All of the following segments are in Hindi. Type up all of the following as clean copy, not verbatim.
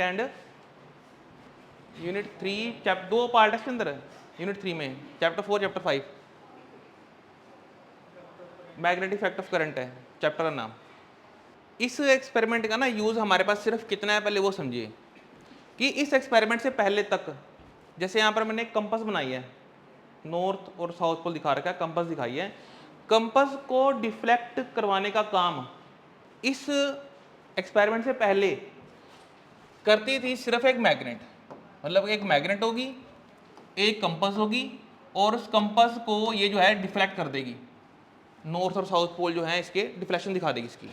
एंड यूनिट 3 चैप्टर 2 पार्ट है इसके अंदर। यूनिट 3 में chapter 4 chapter 5 magnetic effect of current है चैप्टर का नाम। इस एक्सपेरिमेंट का ना यूज़ हमारे पास सिर्फ कितना है पहले वो समझिए कि इस एक्सपेरिमेंट से पहले तक, जैसे यहाँ पर मैंने एक कंपास बनाई है, नॉर्थ और साउथ पोल दिखा रखा है, कंपास दिखाई है। कंपास को डिफ्लेक्ट करवाने का काम इस एक्सपेरिमेंट से पहले करती थी सिर्फ एक मैग्नेट। मतलब एक मैग्नेट होगी, एक कंपास होगी और उस कंपास को ये जो है डिफ्लेक्ट कर देगी। नॉर्थ और साउथ पोल जो है इसके डिफ्लेक्शन दिखा देगी इसकी।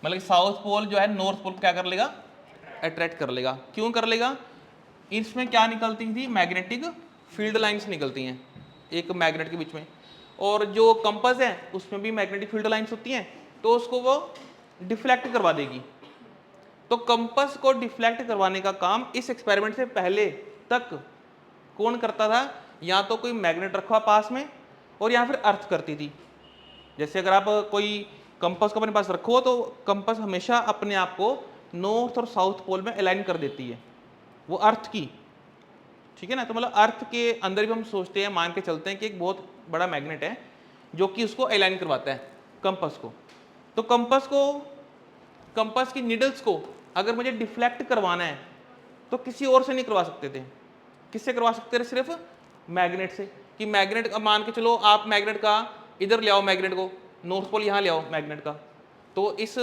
मतलब साउथ पोल जो है नॉर्थ पोल क्या कर लेगा, अट्रैक्ट कर लेगा। क्यों कर लेगा? इसमें क्या निकलती थी, मैग्नेटिक फील्ड लाइंस निकलती हैं एक मैग्नेट के बीच में, और जो कंपास है उसमें भी मैग्नेटिक फील्ड लाइंस होती हैं, तो उसको वो डिफ्लेक्ट करवा देगी। तो कंपास को डिफ्लेक्ट करवाने का काम इस एक्सपेरिमेंट से पहले तक कौन करता था? या तो कोई मैग्नेट रखा पास में और या फिर अर्थ करती थी। जैसे अगर आप कोई कंपास को अपने पास रखो तो कंपास हमेशा अपने आप को नॉर्थ और साउथ पोल में अलाइन कर देती है, वो अर्थ की, ठीक है ना। तो मतलब अर्थ के अंदर भी हम सोचते हैं, मान के चलते हैं कि एक बहुत बड़ा मैग्नेट है जो कि उसको अलाइन करवाता है कंपास को। तो कंपास की नीडल्स को अगर मुझे डिफ्लेक्ट करवाना है तो किसी और से नहीं करवा सकते थे। किससे करवा सकते थे? सिर्फ मैग्नेट से। कि मैग्नेट मान के चलो आप मैग्नेट का इधर ले आओ, मैग्नेट को नॉर्थ पोल यहाँ ले आओ मैग्नेट का, तो इस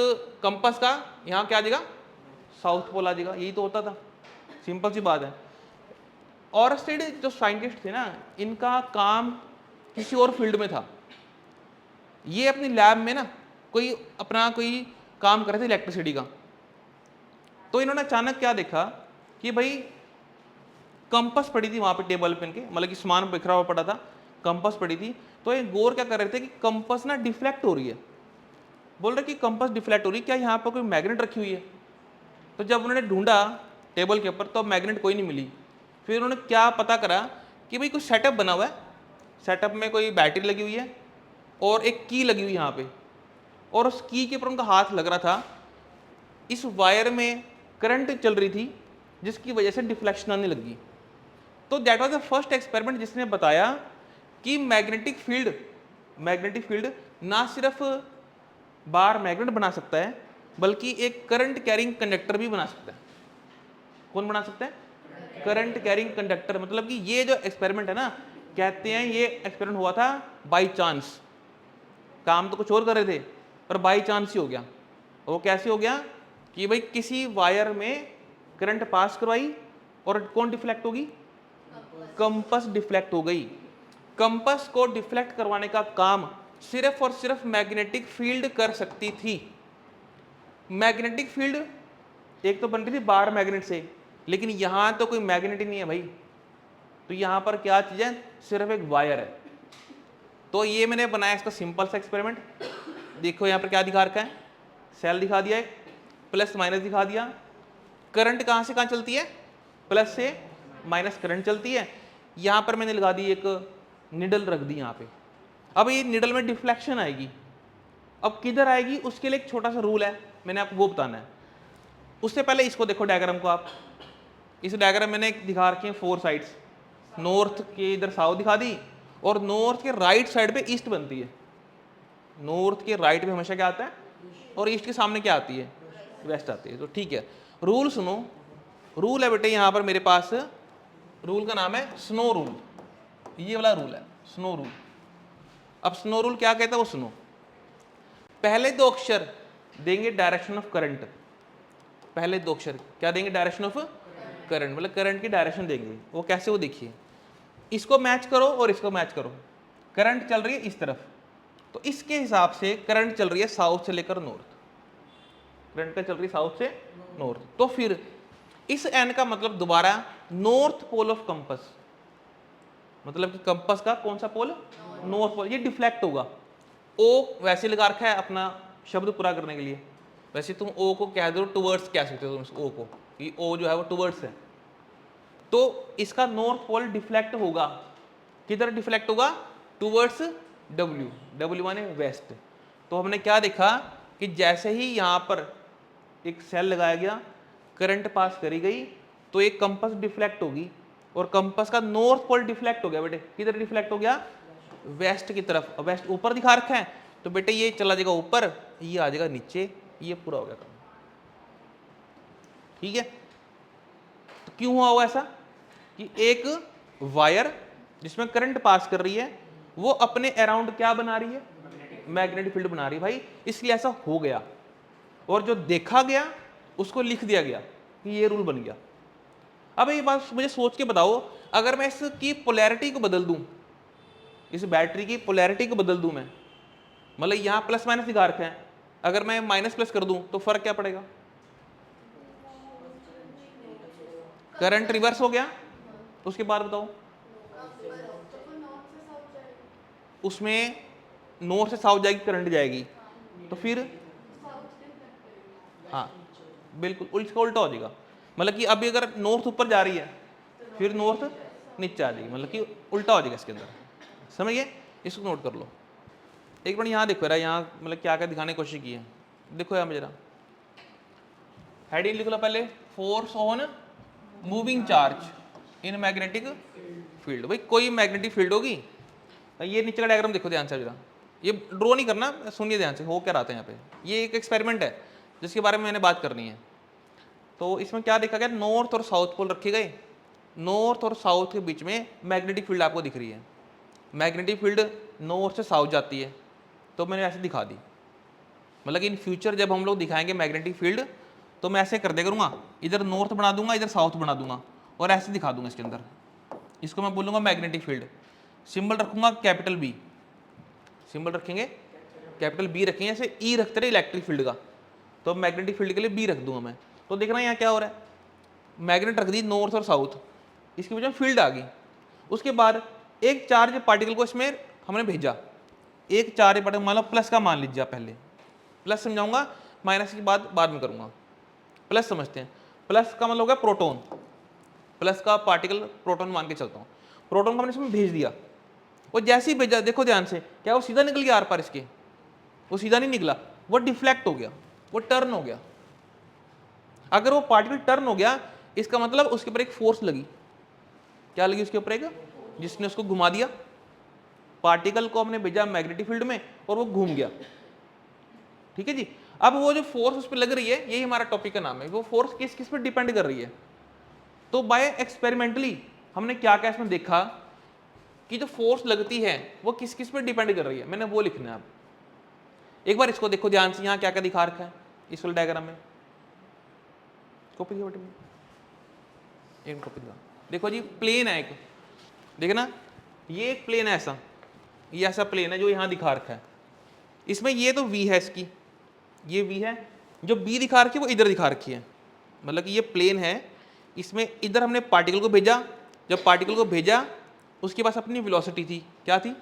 कंपास का यहाँ क्या आ जाएगा, साउथ पोल आ जाएगा। यही तो होता था, सिंपल सी बात है। और जो साइंटिस्ट थे ना, इनका काम किसी और फील्ड में था। ये अपनी लैब में ना कोई काम कर रहे थे इलेक्ट्रिसिटी का। तो इन्होंने अचानक क्या देखा कि भाई कंपास पड़ी थी वहां पे टेबल पे इनके, मतलब कि सामान बिखरा हुआ पड़ा था, कंपास पड़ी थी। तो ये गौर क्या कर रहे थे कि कंपास ना डिफ्लेक्ट हो रही है। बोल रहे कि कंपास डिफ्लेक्ट हो रही है, क्या यहाँ पर कोई मैग्नेट रखी हुई है? तो जब उन्होंने ढूंढा टेबल के ऊपर तो मैग्नेट कोई नहीं मिली। फिर उन्होंने क्या पता करा कि भाई कुछ सेटअप बना हुआ है, सेटअप में कोई बैटरी लगी हुई है और एक की लगी हुई यहाँ पे, और उस की के ऊपर उनका हाथ लग रहा था। इस वायर में करंट चल रही थी जिसकी वजह से डिफ्लेक्शन आने लगी। तो that was the first experiment जिसने बताया कि मैग्नेटिक फील्ड ना सिर्फ बार मैग्नेट बना सकता है बल्कि एक करंट कैरिंग कंडक्टर भी बना सकता है। कौन बना सकता है? Current carrying conductor. मतलब कि ये जो एक्सपेरिमेंट है ना, कहते हैं ये एक्सपेरिमेंट हुआ था बाई चांस। काम तो कुछ और कर रहे थे पर बाई चांस ही हो गया। वो कैसे हो गया कि भाई किसी वायर में करंट पास करवाई और कौन डिफ्लेक्ट होगी, कंपास डिफ्लेक्ट हो गई। कंपास को डिफ्लेक्ट करवाने का काम सिर्फ और सिर्फ मैग्नेटिक फील्ड कर सकती थी। मैग्नेटिक फील्ड एक तो बन रही थी बार मैग्नेट से, लेकिन यहां तो कोई मैग्नेट ही नहीं है भाई। तो यहां पर क्या चीज है? सिर्फ एक वायर है। तो ये मैंने बनाया इसका सिंपल सा एक्सपेरिमेंट। देखो यहाँ पर क्या दिखा रखा है, सेल दिखा दिया, एक प्लस माइनस दिखा दिया। करंट कहाँ से कहाँ चलती है? प्लस से माइनस करंट चलती है। यहाँ पर मैंने लगा दी एक निडल रख दी यहाँ पे। अब ये निडल में डिफ्लेक्शन आएगी। अब किधर आएगी उसके लिए एक छोटा सा रूल है, मैंने आपको वो बताना है। उससे पहले इसको देखो डायग्राम को आप। इस डायग्राम मैंने दिखा रखी है 4 साइड्स। नॉर्थ के इधर साउथ दिखा दी और नॉर्थ के राइट साइड पे ईस्ट बनती है। नॉर्थ के राइट पे हमेशा क्या आता है और ईस्ट के सामने क्या आती है, वेस्ट आती है। तो ठीक है, रूल सुनो। रूल है बेटे यहाँ पर मेरे पास, रूल का नाम है स्नो रूल। ये वाला रूल है स्नो रूल। अब स्नो रूल क्या कहता है वो सुनो। पहले 2 अक्षर देंगे डायरेक्शन ऑफ करंट। पहले 2 अक्षर क्या देंगे? डायरेक्शन ऑफ करंट, मतलब करंट की डायरेक्शन देंगे। वो कैसे? वो देखिए, इसको मैच करो और इसको मैच करो। करंट चल रही है इस तरफ, तो इसके हिसाब से करंट चल रही है साउथ से लेकर नॉर्थ। करंट का चल रही है साउथ से नॉर्थ। तो फिर इस एन का मतलब दोबारा नॉर्थ पोल ऑफ कंपास, मतलब कि कंपास का कौन सा पोल? North pole. ये डिफ्लेक्ट होगा। ओ वैसे लगा रखा है अपना शब्द पूरा करने के लिए। वैसे तुम ओ को कह दो टुवर्ड्स, कह सकते हो तुम ओ को, कि ओ जो है वो टुवर्ड्स है। तो इसका नॉर्थ पोल डिफ्लेक्ट होगा। किधर डिफ्लेक्ट होगा? Towards W. डब्ल्यू माने वेस्ट। तो हमने क्या देखा कि जैसे ही यहाँ पर एक सेल लगाया गया, करंट पास करी गई तो एक कंपास डिफ्लेक्ट होगी, और कंपास का नॉर्थ पोल डिफ्लेक्ट हो गया बेटे, किधर डिफ्लेक्ट हो गया, वेस्ट की तरफ। वेस्ट ऊपर दिखा रखा है तो बेटे ये चला जाएगा ऊपर, ये आ जाएगा नीचे, ये पूरा हो गया काम। ठीक है, तो क्यों हुआ होगा ऐसा कि एक वायर जिसमें करंट पास कर रही है वो अपने अराउंड क्या बना रही है, मैग्नेटिक फील्ड बना रही है भाई, इसलिए ऐसा हो गया। और जो देखा गया उसको लिख दिया गया कि ये रूल बन गया। अब ये बात मुझे सोच के बताओ, अगर मैं इसकी पोलैरिटी को बदल दूं, इस बैटरी की पोलैरिटी को बदल दूं मैं, मतलब यहां प्लस माइनस दिखा रखा है, अगर मैं माइनस प्लस कर दूं तो फर्क क्या पड़ेगा, करंट रिवर्स हो गया। उसके बाद बताओ, उसमें नॉर्थ से साउथ जाएगी, करंट जाएगी, तो फिर हाँ बिल्कुल इसका उल्टा हो जाएगा। मतलब कि अभी अगर नॉर्थ ऊपर जा रही है फिर नॉर्थ नीचे आ जाएगी, मतलब कि उल्टा हो जाएगा इसके अंदर। समझिए, इसको नोट कर लो। एक मिनट यहाँ देखो यार, यहाँ मतलब क्या क्या दिखाने की कोशिश की है, देखो यार जरा, हेडिंग लिख लो पहले, force on moving charge in magnetic field. भाई कोई मैग्नेटिक फील्ड होगी, ये नीचे का डायग्राम देखो ध्यान से जरा, ये ड्रॉ नहीं करना, सुनिए ध्यान से, हो क्या रहा था यहाँ पे, ये एक एक्सपेरिमेंट है जिसके बारे में मैंने बात करनी है। तो इसमें क्या देखा गया, नॉर्थ और साउथ पोल रखे गए, नॉर्थ और साउथ के बीच में मैग्नेटिक फील्ड आपको दिख रही है, मैग्नेटिक फील्ड नॉर्थ से साउथ जाती है, तो मैंने ऐसे दिखा दी। मतलब कि इन फ्यूचर जब हम लोग दिखाएंगे मैग्नेटिक फील्ड तो मैं ऐसे कर दे करूँगा, इधर नॉर्थ बना दूंगा, इधर साउथ बना दूंगा, और ऐसे दिखा दूंगा इसके अंदर। इसको मैं बोलूँगा मैग्नेटिक फील्ड, सिंबल रखूंगा कैपिटल बी, सिंबल रखेंगे कैपिटल बी रखेंगे, ऐसे ई रखते रहे इलेक्ट्रिक फील्ड का, तो मैग्नेटिक फील्ड के लिए बी रख दूंगा मैं। तो देखना यहाँ क्या हो रहा है, मैग्नेट रख दी नॉर्थ और साउथ, इसकी वजह फील्ड आ गई। उसके बाद एक चार्ज पार्टिकल को इसमें हमने भेजा, एक चार्ज पार्टिकल मान लो प्लस का मान लीजिए, पहले प्लस समझाऊंगा, माइनस की बात बाद में करूंगा। प्लस समझते हैं, प्लस का मतलब हो गया प्रोटॉन, प्लस का पार्टिकल प्रोटॉन मान के चलता हूँ, प्रोटॉन को हमने इसमें भेज दिया, वो जैसे ही भेजा देखो ध्यान से, क्या वो सीधा निकल गया आर पार इसके, वो सीधा नहीं निकला, वो डिफ्लेक्ट हो गया, वो टर्न हो गया। अगर वो पार्टिकल टर्न हो गया इसका मतलब उसके ऊपर एक फोर्स लगी, क्या लगी उसके ऊपर, एक जिसने उसको घुमा दिया, पार्टिकल को हमने भेजा मैग्नेटिक फील्ड में और वो घूम गया। ठीक है जी, अब वो जो फोर्स उस पर लग रही है, यही हमारा टॉपिक का नाम है, वो फोर्स किस किस पर डिपेंड कर रही है। तो बाय एक्सपेरिमेंटली हमने क्या क्या इसमें देखा कि जो फोर्स लगती है वो किस किस पर डिपेंड कर रही है, मैंने वो लिखना है। आप एक बार इसको देखो ध्यान से, यहाँ क्या क्या दिखा रखा है इस वाले डायग्राम में, कॉपी एक कॉपी दिखा, देखो जी प्लेन है एक, देखना ये एक प्लेन है ऐसा, ये ऐसा प्लेन है जो यहाँ दिखा रखा है, इसमें ये तो V है इसकी, ये V है, जो B दिखा रखी है वो इधर दिखा रखी है, मतलब कि ये प्लेन है, इसमें इधर हमने पार्टिकल को भेजा, जब पार्टिकल को भेजा उसके पास अपनी वेलोसिटी थी, क्या थी,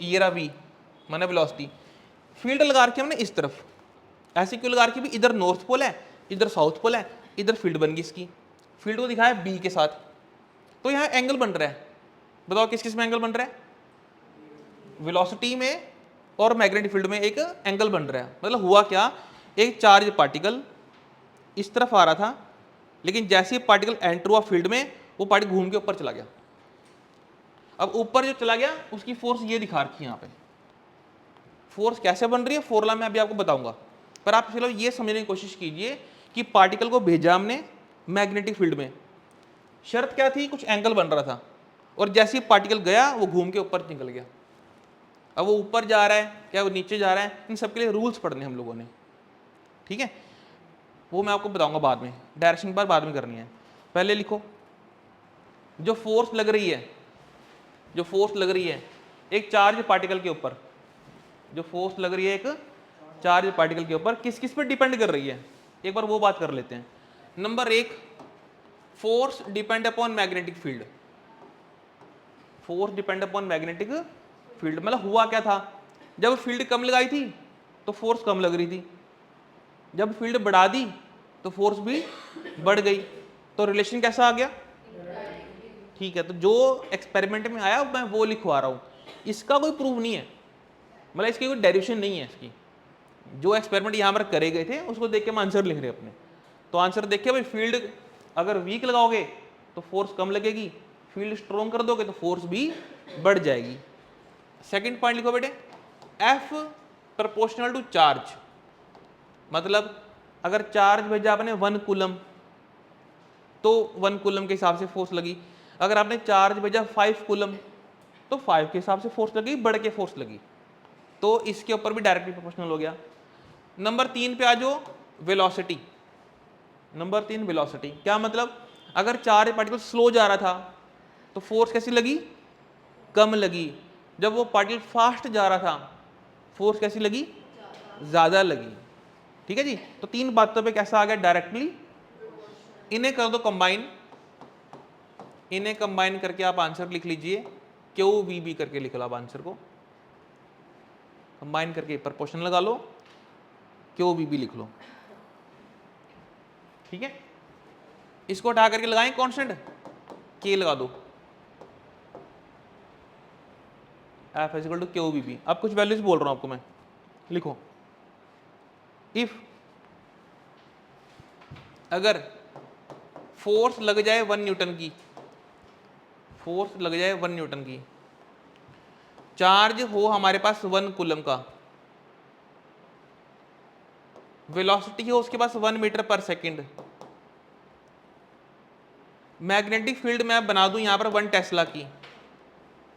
ये रहा V माने वेलोसिटी। फील्ड लगा रखी हमने इस तरफ, ऐसे क्यों लगा रखी, भी इधर नॉर्थ पोल है, इधर साउथ पोल है, इधर फील्ड बन गई इसकी, फील्ड को दिखाया B के साथ, तो यहाँ एंगल बन रहा है, बताओ किस किस में एंगल बन रहा है, वेलोसिटी में और मैग्नेटिक फील्ड में एक एंगल बन रहा है। मतलब हुआ क्या, एक चार्ज पार्टिकल इस तरफ आ रहा था, लेकिन जैसे ही पार्टिकल एंटर हुआ फील्ड में, वो पार्टिकल घूम के ऊपर चला गया। अब ऊपर जो चला गया उसकी फोर्स ये दिखा रखी है यहाँ पे, फोर्स कैसे बन रही है फॉर्मूला मैं अभी आपको बताऊंगा, पर आप चलो ये समझने की कोशिश कीजिए कि पार्टिकल को भेजा हमने मैग्नेटिक फील्ड में, शर्त क्या थी, कुछ एंगल बन रहा था, और जैसे ही पार्टिकल गया वो घूम के ऊपर निकल गया। अब वो ऊपर जा रहा है क्या वो नीचे जा रहा है, इन सब के लिए रूल्स पढ़ने हम लोगों ने, ठीक है, वो मैं आपको बताऊंगा बाद में, डायरेक्शन पर बाद में करनी है। पहले लिखो, जो फोर्स लग रही है, जो फोर्स लग रही है एक चार्ज पार्टिकल के ऊपर, जो फोर्स लग रही है एक चार्ज पार्टिकल के ऊपर, किस किस पर डिपेंड कर रही है, एक बार वो बात कर लेते हैं। नंबर एक, force depend upon magnetic field, force depend upon magnetic field. मतलब हुआ क्या था, जब फील्ड कम लगाई थी तो फोर्स कम लग रही थी, जब फील्ड बढ़ा दी तो फोर्स भी बढ़ गई, तो रिलेशन कैसा आ गया, ठीक है। तो जो एक्सपेरिमेंट में आया मैं वो लिखवा रहा हूँ, इसका कोई प्रूफ नहीं है, मतलब इसकी कोई डेरिवेशन नहीं है इसकी, जो एक्सपेरिमेंट यहाँ पर करे गए थे उसको देख के हम आंसर लिख रहे हैं अपने। तो आंसर देखिए भाई, फील्ड अगर वीक लगाओगे तो फोर्स कम लगेगी, फील्ड स्ट्रॉन्ग कर दोगे तो फोर्स भी बढ़ जाएगी। सेकंड पॉइंट लिखो बेटे, एफ प्रोपोर्शनल टू चार्ज, मतलब अगर चार्ज भेजा आपने 1 कूलम तो 1 कूलम के हिसाब से फोर्स लगी, अगर आपने चार्ज भेजा 5 कूलम तो 5 के हिसाब से फोर्स लगी, बढ़ के फोर्स लगी। तो इसके ऊपर भी डायरेक्टली प्रोपोर्शनल हो गया। नंबर 3 पे आ जाओ, वेलोसिटी। नंबर 3 वेलोसिटी, क्या मतलब, अगर चार्ज पार्टिकल स्लो जा रहा था तो फोर्स कैसी लगी, कम लगी। जब वो पार्टिकल फास्ट जा रहा था फोर्स कैसी लगी, ज्यादा लगी। ठीक है जी। तो 3 बातों पे कैसा आ गया, डायरेक्टली। इन्हें कर दो कंबाइन, इन्हें कंबाइन करके आप आंसर लिख लीजिए, क्यू वी बी करके लिख लो आप आंसर को, कंबाइन करके प्रोपोर्शनल लगा लो, क्यू वी बी लिख लो। ठीक है, इसको हटा करके लगाएं कांस्टेंट, के लगा दो, F is equal to Q V B. अब कुछ वैल्यूज बोल रहा हूं आपको मैं, लिखो। इफ अगर फोर्स लग जाए 1 न्यूटन की, फोर्स लग जाए 1 न्यूटन की, चार्ज हो हमारे पास 1 कूलम का, वेलोसिटी हो उसके पास 1 मीटर पर सेकंड, मैग्नेटिक फील्ड मैं बना दूं यहां पर 1 टेस्ला की,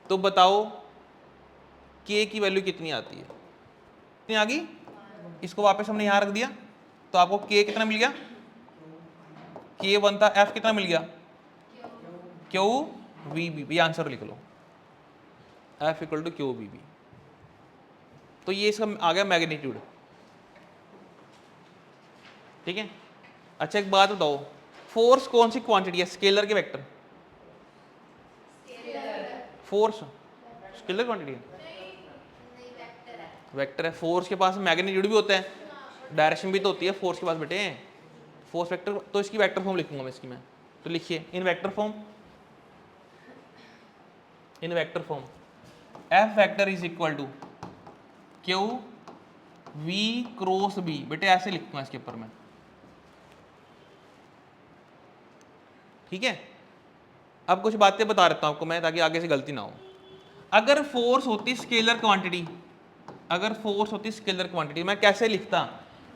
तो बताओ के की वैल्यू कितनी आती है, कितनी आ गई। इसको वापस हमने यहां रख दिया तो आपको के कितना मिल गया, के 1 था, एफ कितना मिल गया, क्यू वी बी। आंसर लिख लो, F equal to Q V B. तो ये इसका आ गया मैग्नीट्यूड। ठीक है। अच्छा एक बात बताओ, फोर्स कौन सी क्वांटिटी है, स्केलर के वेक्टर, फोर्स स्केलर क्वांटिटी है, वेक्टर है। फोर्स के पास मैग्नीट्यूड भी होता है, डायरेक्शन भी तो होती है फोर्स के पास बेटे, फोर्स वेक्टर। तो इसकी वेक्टर फॉर्म लिखूंगा मैं इसकी, मैं तो लिखिए in vector form, in vector form F vector is equal to Q V cross B, बेटे ऐसे लिखूंगा इसके ऊपर मैं। ठीक है। अब कुछ बातें बता देता हूं आपको मैं ताकि आगे से गलती ना हो। अगर फोर्स होती स्केलर क्वांटिटी, अगर फोर्स होती स्केलर क्वांटिटी, मैं कैसे लिखता,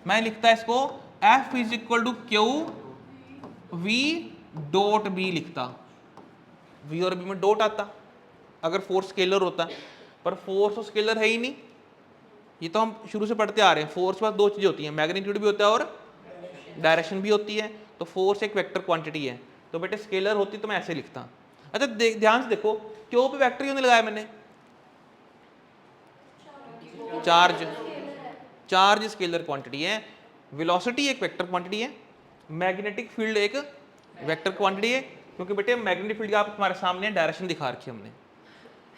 मैं लिखता इसको F is equal to Q V dot B लिखता, वी और बी में डॉट आता अगर फोर्स स्केलर होता, पर फोर्स तो स्केलर है ही नहीं। ये तो हम शुरू से पढ़ते आ रहे हैं, फोर्स के पास 2 चीजें होती हैं, मैग्नीट्यूड भी होता है और डायरेक्शन भी होती है। तो फोर्स एक वेक्टर क्वांटिटी है, तो बेटे स्केलर होती तो मैं ऐसे लिखता। अच्छा ध्यान से देखो, क्यों पे वेक्टर क्यों नहीं लगाया मैंने, चार्ज, चार्ज स्केलर क्वांटिटी है, वेलोसिटी एक वेक्टर क्वांटिटी है, मैग्नेटिक फील्ड एक वेक्टर क्वांटिटी है। क्योंकि बेटे मैग्नेटिक फील्ड का आप तुम्हारे सामने डायरेक्शन दिखा रखी है हमने,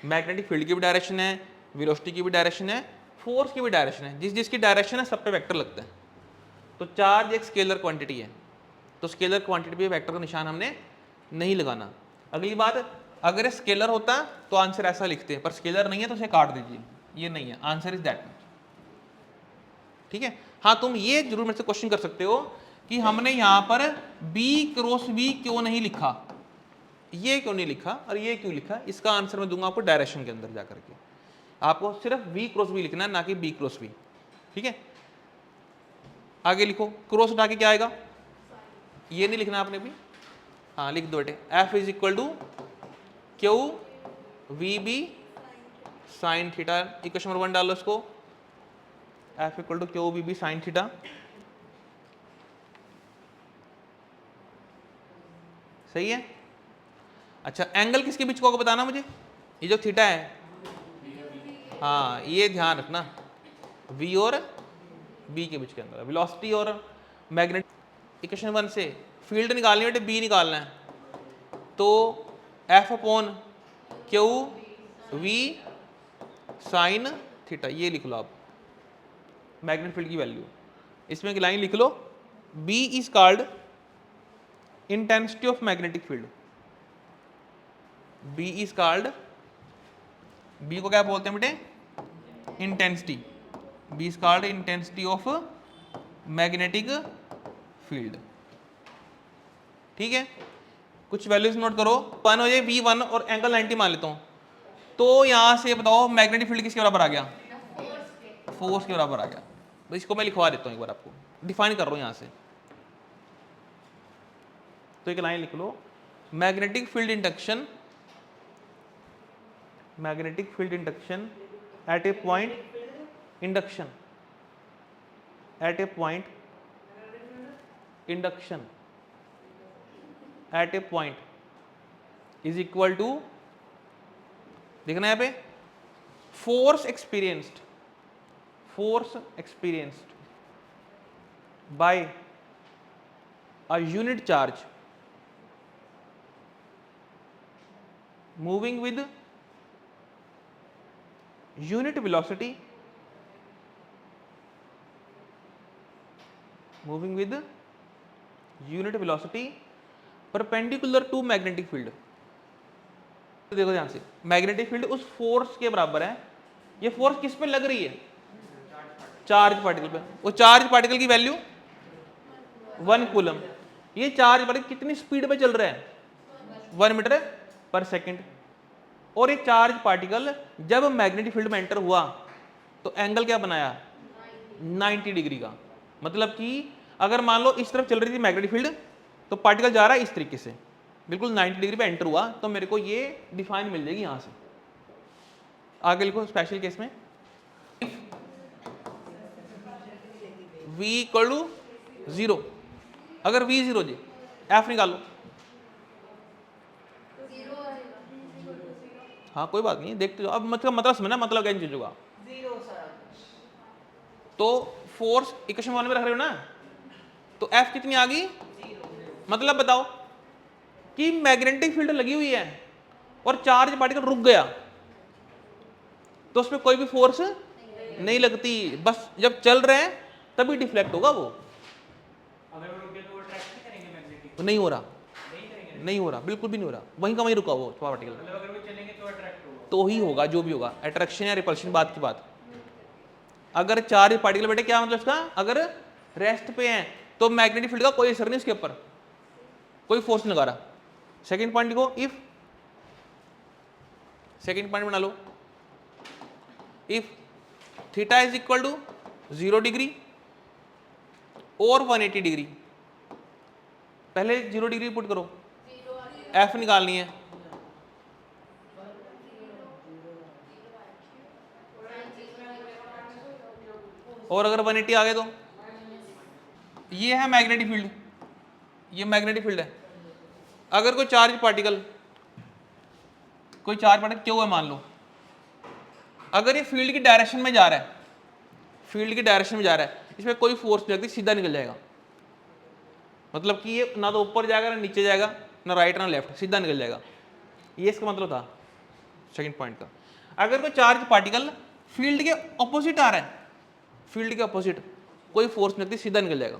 मैग्नेटिक फील्ड की भी डायरेक्शन है, वेलोसिटी की भी डायरेक्शन है, फोर्स की भी डायरेक्शन है, जिस जिसकी डायरेक्शन है सब पे वेक्टर लगता है। तो चार्ज एक स्केलर क्वांटिटी है, तो स्केलर क्वांटिटी पे वेक्टर का निशान हमने नहीं लगाना। अगली बात, अगर स्केलर होता तो आंसर ऐसा लिखते हैं, पर स्केलर नहीं है तो उसे काट दीजिए, ये नहीं है, आंसर इज दैट। ठीक है। हाँ तुम ये जरूर मेरे से क्वेश्चन कर सकते हो कि हमने यहां पर B क्रॉस B क्यों नहीं लिखा, ये क्यों नहीं लिखा और ये क्यों लिखा। इसका आंसर मैं दूंगा आपको डायरेक्शन के अंदर जाकर के, आपको सिर्फ V क्रॉस B लिखना है, ना कि B क्रॉस B। ठीक है। आगे लिखो, क्रॉस हटा के क्या आएगा, ये नहीं लिखना आपने भी, हाँ लिख दो बेटे, F is equal to Q V B sine theta. Equation number 1 डालो इसको, F equal to Q V B sine theta. सही है। अच्छा एंगल किसके बीच को बताना मुझे, ये जो थीटा है, हाँ ये ध्यान रखना, V और B के बीच के अंदर वेलोसिटी और मैग्नेट। इक्वेशन 1 से फील्ड निकालनी है बेटे, B निकालना है, तो F upon Q V sine theta, ये लिख लो आप मैग्नेट फील्ड की वैल्यू। इसमें एक लाइन लिख लो, B is called intensity of magnetic field, B is called, B को क्या बोलते हैं बेटे, intensity, B is called intensity of magnetic field. ठीक है, कुछ वैल्यूज नोट करो। 1 हो जाए V1 और एंगल 90 मान लेता हूँ, तो यहाँ से बताओ मैग्नेटिक फील्ड किसके बराबर आ गया? फोर्स के बराबर आ गया। तो इसको मैं लिखवा देता हूँ एक बार, आपको डिफाइन कर रहा हूँ यहाँ से। तो एक लाइन लिख लो, magnetic field induction, magnetic field induction at a point, induction at a point, induction at a point is equal to, देखना यहाँ पे, force experienced by a unit charge moving with unit velocity, perpendicular to magnetic field. देखो ध्यान से, मैग्नेटिक फील्ड उस फोर्स के बराबर है। ये फोर्स किस पे लग रही है? चार्ज पार्टिकल पे। वो चार्ज पार्टिकल की वैल्यू 1 कूलम। ये चार्ज पार्टिकल कितनी स्पीड पे चल रहा है? 1 मीटर पर सेकेंड। और ये चार्ज पार्टिकल जब मैग्नेटिक फील्ड में एंटर हुआ तो एंगल क्या बनाया? 90 डिग्री का। मतलब कि अगर मान लो इस तरफ चल रही थी मैग्नेटिक फील्ड, तो पार्टिकल जा रहा है इस तरीके से, बिल्कुल 90 डिग्री पे एंटर हुआ, तो मेरे को ये डिफाइन मिल जाएगी यहां से। आगे लिखो स्पेशल केस में, v इक्वल टू 0, अगर v 0 जी, f निकालो। हाँ कोई बात नहीं, देखते जाओ। अब मतलब समझना, मतलब क्या चीज होगा। तो फोर्स इक्वेशन 1 में रख रहे हो ना, तो F कितनी आ गई? मतलब बताओ कि मैग्नेटिक फील्ड लगी हुई है और चार्ज पार्टिकल रुक गया, तो उसमें कोई भी फोर्स नहीं लगती, बस जब चल रहे हैं तभी डिफ्लेक्ट होगा वो। अगर वो रुक गए तो वो अट्रैक्ट नहीं करेंगे मैग्नेटिक? नहीं हो रहा, नहीं हो रहा, बिल्कुल भी नहीं हो रहा, वहीं का वहीं रुका वो पार्टिकल। मतलब अगर वो चलेंगे तो अट्रैक्ट होगा? तो ही होगा, जो भी होगा, अट्रैक्शन या रिपल्शन बात की बात। अगर चार्ज पार्टिकल बेटे, क्या मतलब इसका, अगर रेस्ट पे हैं तो मैग्नेटिक फील्ड का कोई असर नहीं उसके ऊपर, कोई फोर्स नहीं लगा रहा। सेकंड पॉइंट लिखो, इफ, सेकंड पॉइंट बना लो, if theta is equal to 0 degree और 180 डिग्री। पहले 0 डिग्री पुट करो, एफ निकालनी है। और अगर 180 आ गए तो ये है मैग्नेटिक फील्ड, ये मैग्नेटिक फील्ड है। अगर कोई चार्ज पार्टिकल क्यों है मान लो, अगर ये फील्ड की डायरेक्शन में जा रहा है, फील्ड की डायरेक्शन में जा रहा है, इसमें कोई फोर्स नहीं लगती, सीधा निकल जाएगा। मतलब कि ये ना तो ऊपर जाएगा ना नीचे जाएगा, ना राइट ना लेफ्ट, सीधा निकल जाएगा। ये इसका मतलब था सेकंड पॉइंट का। अगर कोई चार्ज पार्टिकल फील्ड के ऑपोजिट आ रहा है, फील्ड के ऑपोजिट, कोई फोर्स नहीं लगती, सीधा निकल जाएगा।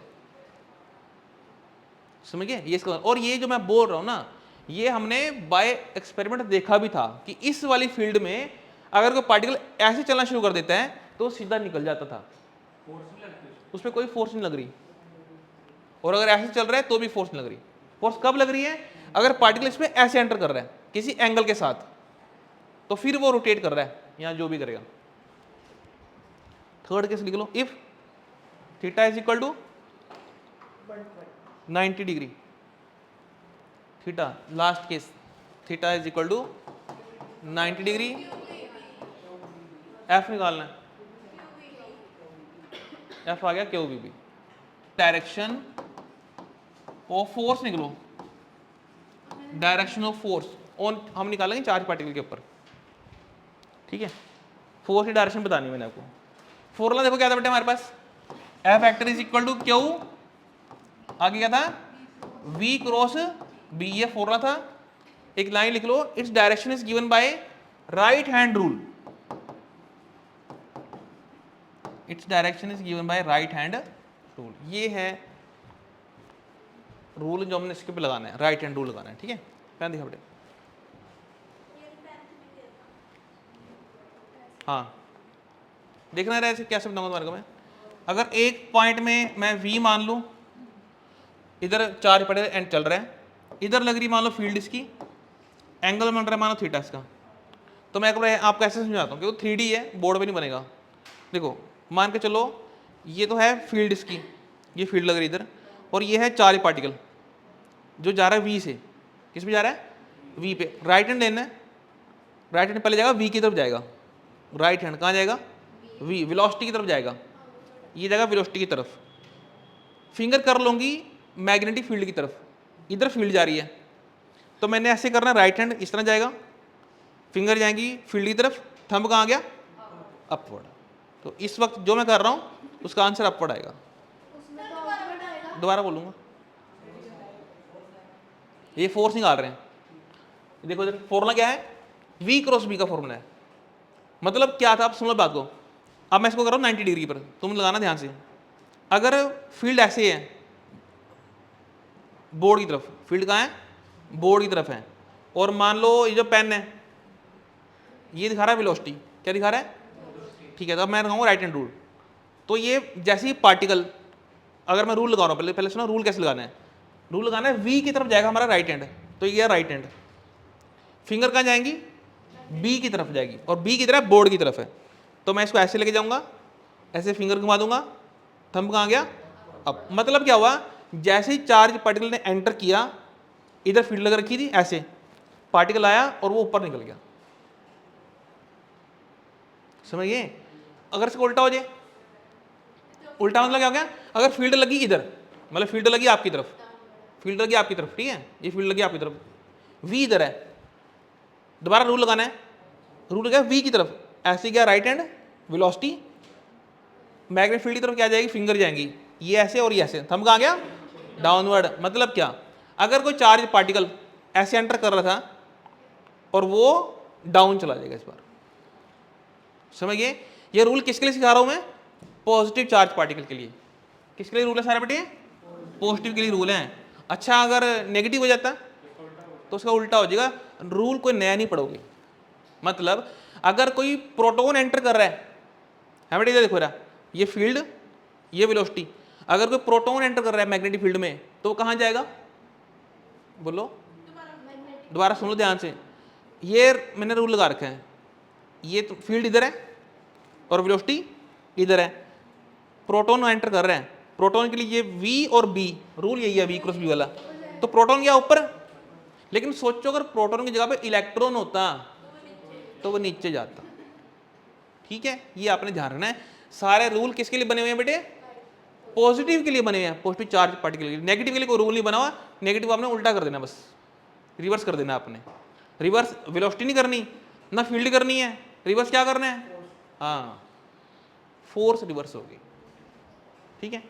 समझ गए? ये इसका। और ये जो मैं बोल रहा हूं ना, ये हमने बाय एक्सपेरिमेंट देखा भी था कि इस वाली फील्ड में अगर कोई पार्टिकल ऐसे चलना शुरू कर देता है तो सीधा निकल जाता था, फोर्स नहीं लगती उसमें कोई फोर्स नहीं लग रही। और अगर ऐसे चल रहा है तो भी फोर्स नहीं लग रही। फोर्स कब लग रही है? अगर पार्टिकल इसमें ऐसे एंटर कर रहा है किसी एंगल के साथ, तो फिर वो रोटेट कर रहा है, यहां जो भी करेगा। थर्ड केस लिख लो, if theta is equal to 90 degree, theta last case, theta is equal to 90 degree, F निकालना है, एफ आ गया Q V B. Direction of force निकलो, डायरेक्शन ऑफ फोर्स ऑन हम निकालेंगे चार्ज पार्टिकल के ऊपर, ठीक है। फोर्स की डायरेक्शन बतानी मैंने आपको। फॉर्मूला देखो क्या था बेटे हमारे पास, F vector is equal to Q, आगे क्या था, v क्रॉस b, ये फॉर्मूला था। एक लाइन लिख लो, its direction is given by right hand rule, its direction is given by right hand rule. ये है रूल जो हमने इसके पे लगाना है, राइट हैंड रूल लगाना है, ठीक है। पेन दिखा बेटे, हाँ देखना रहे कैसे बताऊंगा तुम्हारे को मैं। अगर एक पॉइंट में मैं v मान लूं, इधर चार्ज पड़े एंड चल रहा है, इधर लग रही मान लो फील्ड इसकी, एंगल बन रहा है मान लो थीटा इसका। तो मैं आपको ऐसे समझाता हूँ कि वो 3D है, बोर्ड पे नहीं बनेगा। देखो मान के चलो ये तो है फील्ड इसकी, ये फील्ड लग रही इधर, और ये है चार्ज पार्टिकल जो जा रहा है वी से। किस पे जा रहा है? वी पे। राइट हैंड लेना है, राइट हैंड पहले जाएगा वी की तरफ जाएगा, राइट हैंड कहाँ जाएगा? वी, वेलोसिटी की तरफ जाएगा, ये जाएगा वेलोसिटी की तरफ। फिंगर कर लूँगी मैग्नेटिक फील्ड की तरफ, इधर फील्ड जा रही है, तो मैंने ऐसे करना, राइट हैंड इस तरह जाएगा, फिंगर जाएंगी फील्ड की तरफ, थंब कहाँ गया? अपवर्ड। तो इस वक्त जो मैं कर रहा हूँ उसका आंसर अपवर्ड आएगा। दोबारा बोलूँगा, ये फोर्स निकाल रहे हैं, देखो इधर फॉर्मूला क्या है? V क्रॉस B का फॉर्मूला है। मतलब क्या था, आप सुनो बात को। अब मैं इसको कर रहा हूँ 90 डिग्री पर, तुम लगाना ध्यान से। अगर फील्ड ऐसे है बोर्ड की तरफ, फील्ड कहाँ है? बोर्ड की तरफ है, और मान लो ये जो पेन है ये दिखा रहा है वेलोसिटी, क्या दिखा रहा है? ठीक है, तो अब मैं लगाऊंगा राइट हैंड रूल। तो ये जैसे ही पार्टिकल, अगर मैं रूल लगा रहा हूँ, पहले पहले सुना रूल कैसे लगाना है। रूल लगाना है V की तरफ जाएगा हमारा राइट हैंड, तो ये राइट हैंड, फिंगर कहाँ जाएंगी? B की तरफ जाएगी, और B की तरफ बोर्ड की तरफ है। तो मैं इसको ऐसे लेके जाऊंगा, ऐसे फिंगर घुमा दूंगा, थंब कहाँ गया? अब मतलब क्या हुआ, जैसे ही चार्ज पार्टिकल ने एंटर किया, इधर फील्ड लगा रखी थी, ऐसे पार्टिकल आया और वो ऊपर निकल गया। समझिए? अगर इसको उल्टा हो जाए, उल्टा मतलब क्या हो गया? अगर फील्ड लगी इधर, मतलब फील्ड लगी आपकी तरफ, फील्ड लगी आपकी तरफ, ठीक है, ये फील्ड लगी आपकी तरफ, V इधर है, दोबारा रूल लगाना है, रूल क्या? V की तरफ, ऐसे गया right hand, velocity, magnetic field की तरफ क्या जाएगी? फिंगर जाएंगी, ये ऐसे और ये ऐसे, थंब कहाँ गया? डाउनवर्ड। मतलब क्या, अगर कोई चार्ज पार्टिकल ऐसे एंटर कर रहा था और वो डाउन चला जाएगा इस बार। समझिए? ये रूल किसके लिए सिखा रहा हूं मैं? पॉजिटिव चार्ज पार्टिकल के लिए। किसके लिए रूल है सारे बेटे? पॉजिटिव के लिए रूल है। अच्छा, अगर नेगेटिव हो जाता तो उसका उल्टा हो जाएगा, रूल कोई नया नहीं पढ़ोगे। मतलब अगर कोई प्रोटॉन एंटर कर रहा है बेटे, देखो रहा, ये फील्ड, ये वेलोसिटी, अगर कोई प्रोटॉन एंटर कर रहा है मैग्नेटिक फील्ड में, तो कहाँ जाएगा? बोलो, दोबारा सुन लो ध्यान से। ये मैंने रूल लगा रखा है, ये तो फील्ड इधर है और वेलोसिटी इधर है, प्रोटॉन एंटर कर रहे हैं, प्रोटॉन के लिए ये V और B, रूल यही है V क्रॉस B वाला। तो प्रोटॉन गया ऊपर, लेकिन सोचो अगर प्रोटॉन की जगह पे इलेक्ट्रॉन होता तो वो नीचे जाता। ठीक है, ये आपने ध्यान रखना है। सारे रूल किसके लिए बने हुए हैं बेटे? पॉजिटिव के लिए बने हुए हैं, पॉजिटिव चार्ज पार्टिकल के लिए। नेगेटिव के लिए कोई रूल नहीं बना हुआ, नेगेटिव आपने उल्टा कर देना, बस रिवर्स कर देना आपने। रिवर्स वेलोसिटी नहीं करनी, ना फील्ड करनी है, रिवर्स क्या करना है? हाँ, फोर्स रिवर्स होगी। ठीक है।